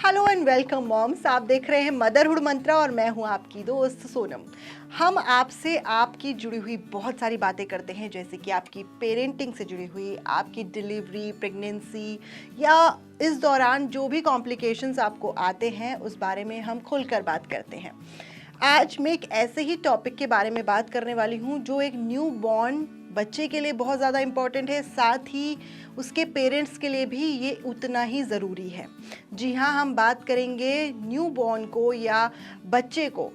Hello and welcome moms. आप देख रहे हैं मदरहुड मंत्रा और मैं हूं आपकी दोस्त सोनम। हम आपसे आपकी जुड़ी हुई बहुत सारी बातें करते हैं, जैसे कि आपकी पेरेंटिंग से जुड़ी हुई, आपकी डिलीवरी, प्रेगनेंसी या इस दौरान जो भी कॉम्प्लिकेशंस आपको आते हैं उस बारे में हम खुलकर बात करते हैं। आज मैं एक ऐसे ही टॉपिक के बारे में बात करने वाली हूँ जो एक न्यू बॉर्न बच्चे के लिए बहुत ज़्यादा इम्पॉर्टेंट है, साथ ही उसके पेरेंट्स के लिए भी ये उतना ही ज़रूरी है। जी हाँ, हम बात करेंगे न्यू बॉर्न को या बच्चे को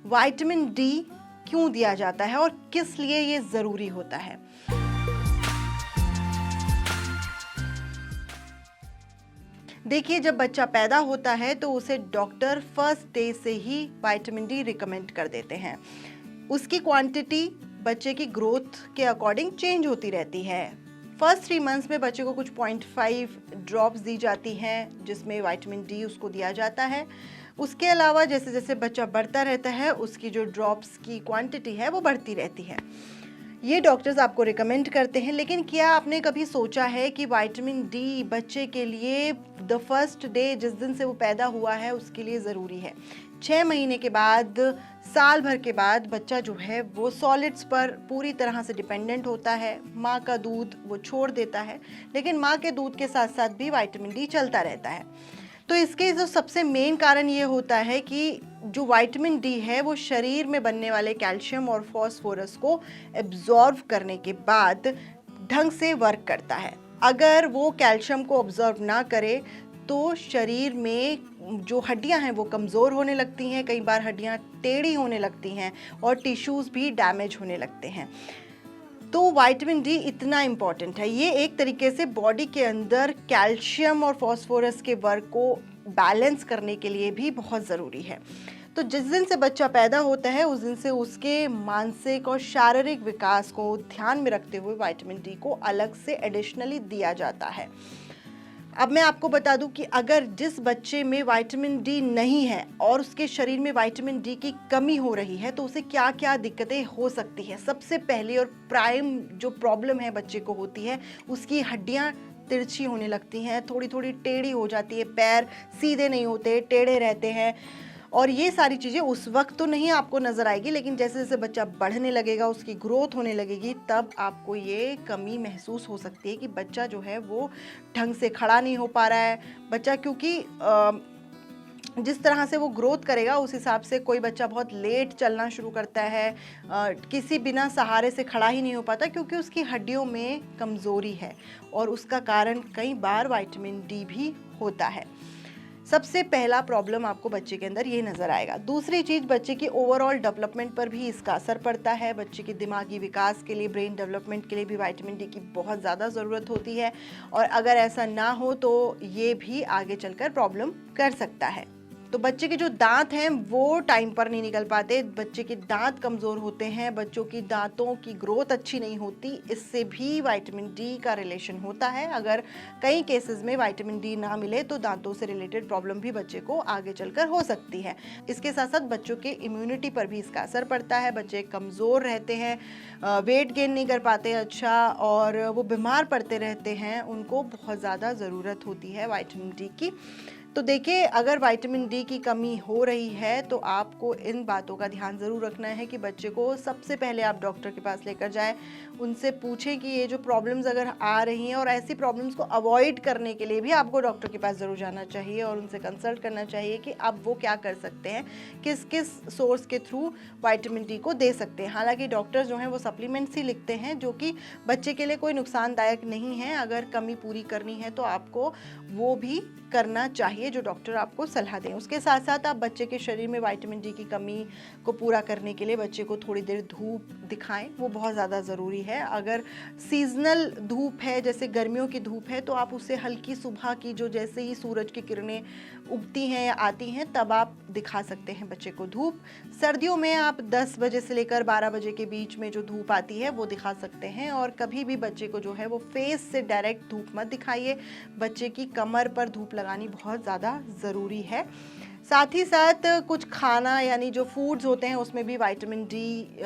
विटामिन डी क्यों दिया जाता है और किस लिए ये ज़रूरी होता है। देखिए, जब बच्चा पैदा होता है तो उसे डॉक्टर फर्स्ट डे से ही विटामिन डी रिकमेंड कर देते हैं। उसकी क्वांटिटी बच्चे की ग्रोथ के अकॉर्डिंग चेंज होती रहती है। फर्स्ट 3 मंथ्स में बच्चे को कुछ 0.5 ड्रॉप्स दी जाती हैं, जिसमें विटामिन डी उसको दिया जाता है। उसके अलावा जैसे जैसे बच्चा बढ़ता रहता है उसकी जो ड्रॉप्स की क्वांटिटी है वो बढ़ती रहती है। ये डॉक्टर्स आपको रिकमेंड करते हैं, लेकिन क्या आपने कभी सोचा है कि विटामिन डी बच्चे के लिए द फर्स्ट डे, जिस दिन से वो पैदा हुआ है, उसके लिए ज़रूरी है। 6 महीने के बाद, साल भर के बाद बच्चा जो है वो सॉलिड्स पर पूरी तरह से डिपेंडेंट होता है। माँ का दूध वो छोड़ देता है, लेकिन माँ के दूध के साथ साथ भी विटामिन डी चलता रहता है। तो इसके जो सबसे मेन कारण ये होता है कि जो विटामिन डी है वो शरीर में बनने वाले कैल्शियम और फास्फोरस को एब्जॉर्व करने के बाद ढंग से वर्क करता है। अगर वो कैल्शियम को ऑब्जर्व ना करे तो शरीर में जो हड्डियां हैं वो कमज़ोर होने लगती हैं, कई बार हड्डियां टेढ़ी होने लगती हैं और टिश्यूज़ भी डैमेज होने लगते हैं। तो विटामिन डी इतना इम्पॉर्टेंट है। ये एक तरीके से बॉडी के अंदर कैल्शियम और फास्फोरस के वर्क को बैलेंस करने के लिए भी बहुत ज़रूरी है। तो जिस दिन से बच्चा पैदा होता है उस दिन से उसके मानसिक और शारीरिक विकास को ध्यान में रखते हुए विटामिन डी को अलग से एडिशनली दिया जाता है। अब मैं आपको बता दूं कि अगर जिस बच्चे में विटामिन डी नहीं है और उसके शरीर में विटामिन डी की कमी हो रही है तो उसे क्या क्या दिक्कतें हो सकती हैं। सबसे पहली और प्राइम जो प्रॉब्लम है बच्चे को होती है, उसकी हड्डियां तिरछी होने लगती हैं, थोड़ी थोड़ी टेढ़ी हो जाती है, पैर सीधे नहीं होते, टेढ़े रहते हैं। और ये सारी चीज़ें उस वक्त तो नहीं आपको नज़र आएगी, लेकिन जैसे जैसे बच्चा बढ़ने लगेगा, उसकी ग्रोथ होने लगेगी, तब आपको ये कमी महसूस हो सकती है कि बच्चा जो है वो ढंग से खड़ा नहीं हो पा रहा है। बच्चा क्योंकि जिस तरह से वो ग्रोथ करेगा उस हिसाब से कोई बच्चा बहुत लेट चलना शुरू करता है, किसी बिना सहारे से खड़ा ही नहीं हो पाता क्योंकि उसकी हड्डियों में कमज़ोरी है, और उसका कारण कई बार विटामिन डी भी होता है। सबसे पहला प्रॉब्लम आपको बच्चे के अंदर ये नज़र आएगा। दूसरी चीज़, बच्चे की ओवरऑल डेवलपमेंट पर भी इसका असर पड़ता है। बच्चे के दिमागी विकास के लिए, ब्रेन डेवलपमेंट के लिए भी विटामिन डी की बहुत ज़्यादा ज़रूरत होती है, और अगर ऐसा ना हो तो ये भी आगे चलकर प्रॉब्लम कर सकता है। तो बच्चे के जो दांत हैं वो टाइम पर नहीं निकल पाते, बच्चे के दांत कमज़ोर होते हैं, बच्चों की दांतों की ग्रोथ अच्छी नहीं होती, इससे भी विटामिन डी का रिलेशन होता है। अगर कई केसेस में विटामिन डी ना मिले तो दांतों से रिलेटेड प्रॉब्लम भी बच्चे को आगे चलकर हो सकती है। इसके साथ साथ बच्चों के इम्यूनिटी पर भी इसका असर पड़ता है। बच्चे कमज़ोर रहते हैं, वेट गेन नहीं कर पाते अच्छा, और वो बीमार पड़ते रहते हैं, उनको बहुत ज़्यादा ज़रूरत होती है विटामिन डी की। तो देखिए, अगर विटामिन डी की कमी हो रही है तो आपको इन बातों का ध्यान ज़रूर रखना है कि बच्चे को सबसे पहले आप डॉक्टर के पास लेकर जाएं, उनसे पूछें कि ये जो प्रॉब्लम्स अगर आ रही हैं, और ऐसी प्रॉब्लम्स को अवॉइड करने के लिए भी आपको डॉक्टर के पास ज़रूर जाना चाहिए और उनसे कंसल्ट करना चाहिए कि अब वो क्या कर सकते हैं, किस किस सोर्स के थ्रू विटामिन डी को दे सकते हैं। हालांकि डॉक्टर्स जो हैं वो सप्लीमेंट्स ही लिखते हैं जो कि बच्चे के लिए कोई नुकसानदायक नहीं है। अगर कमी पूरी करनी है तो आपको वो भी करना चाहिए जो डॉक्टर आपको सलाह दें। उसके साथ साथ आप बच्चे के शरीर में विटामिन डी की कमी को पूरा करने के लिए बच्चे को थोड़ी देर धूप दिखाएं, वो बहुत ज़्यादा ज़रूरी है। अगर सीजनल धूप है, जैसे गर्मियों की धूप है, तो आप उसे हल्की सुबह की, जो जैसे ही सूरज की किरणें उगती हैं या आती हैं तब आप दिखा सकते हैं बच्चे को धूप। सर्दियों में आप 10 बजे से लेकर 12 बजे के बीच में जो धूप आती है वो दिखा सकते हैं, और कभी भी बच्चे को जो है वो फेस से डायरेक्ट धूप मत दिखाइए। बच्चे की कमर पर धूप लगानी बहुत ज़्यादा ज़्यादा ज़रूरी है। साथ ही साथ कुछ खाना यानी जो फूड्स होते हैं उसमें भी विटामिन डी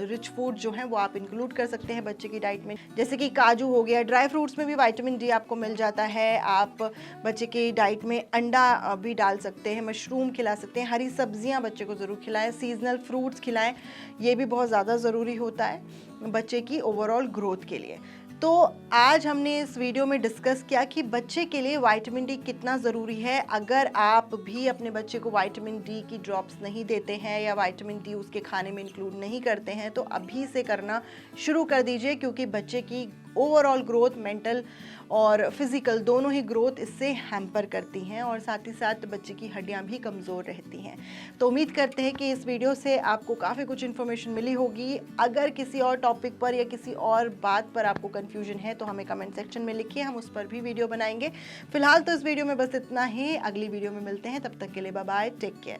रिच फूड जो हैं वो आप इंक्लूड कर सकते हैं बच्चे की डाइट में, जैसे कि काजू हो गया। ड्राई फ्रूट्स में भी विटामिन डी आपको मिल जाता है। आप बच्चे की डाइट में अंडा भी डाल सकते हैं, मशरूम खिला सकते हैं, हरी सब्जियां बच्चे को ज़रूर खिलाएं, सीजनल फ्रूट्स खिलाएं, ये भी बहुत ज़्यादा ज़रूरी होता है बच्चे की ओवरऑल ग्रोथ के लिए। तो आज हमने इस वीडियो में डिस्कस किया कि बच्चे के लिए विटामिन डी कितना ज़रूरी है। अगर आप भी अपने बच्चे को विटामिन डी की ड्रॉप्स नहीं देते हैं या विटामिन डी उसके खाने में इंक्लूड नहीं करते हैं तो अभी से करना शुरू कर दीजिए, क्योंकि बच्चे की ओवरऑल ग्रोथ, मेंटल और फिज़िकल दोनों ही ग्रोथ इससे हैम्पर करती हैं और साथ ही साथ बच्चे की हड्डियां भी कमज़ोर रहती हैं। तो उम्मीद करते हैं कि इस वीडियो से आपको काफ़ी कुछ इन्फॉर्मेशन मिली होगी। अगर किसी और टॉपिक पर या किसी और बात पर आपको कन्फ्यूजन है तो हमें कमेंट सेक्शन में लिखिए, हम उस पर भी वीडियो बनाएंगे। फिलहाल तो इस वीडियो में बस इतना ही, अगली वीडियो में मिलते हैं, तब तक के लिए बाय बाय, टेक केयर।